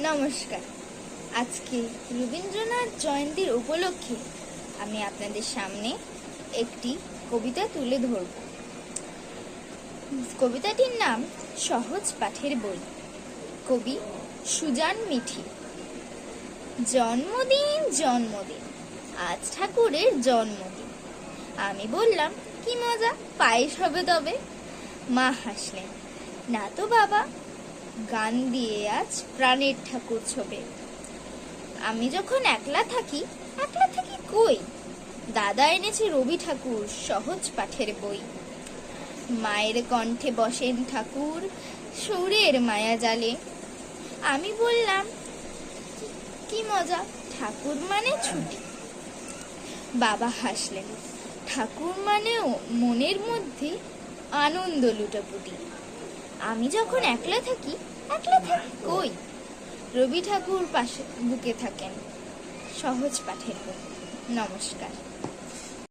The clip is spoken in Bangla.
নমস্কার। আজকে রবীন্দ্রনাথ জয়ন্তীর উপলক্ষে আমি আপনাদের সামনে একটি কবিতা তুলে ধরব। কবিতাটির নাম সহজ পাঠের বই। কবি সুজান মিঠি। জন্মদিন জন্মদিন, আজ ঠাকুরের জন্মদিন। আমি বললাম, কি মজা, পায়েস হবে তবে। মা হাসলেন, না তো বাবা, গান দিয়ে আজ প্রাণের ঠাকুর ছবে। আমি যখন একলা থাকি কই, দাদা এনেছে রবি ঠাকুর সহজ পাঠের বই। মায়ের কণ্ঠে বসেন ঠাকুর সুরের মায়া জালে। আমি বললাম, কি মজা, ঠাকুর মানে ছুটি। বাবা হাসলেন, ঠাকুর মানে মনের মধ্যে আনন্দ লুটাপুটি। আমি যখন একলা থাকি কই, রবি ঠাকুর পাশে বুকে থাকেন সহজ পাঠের বই। নমস্কার।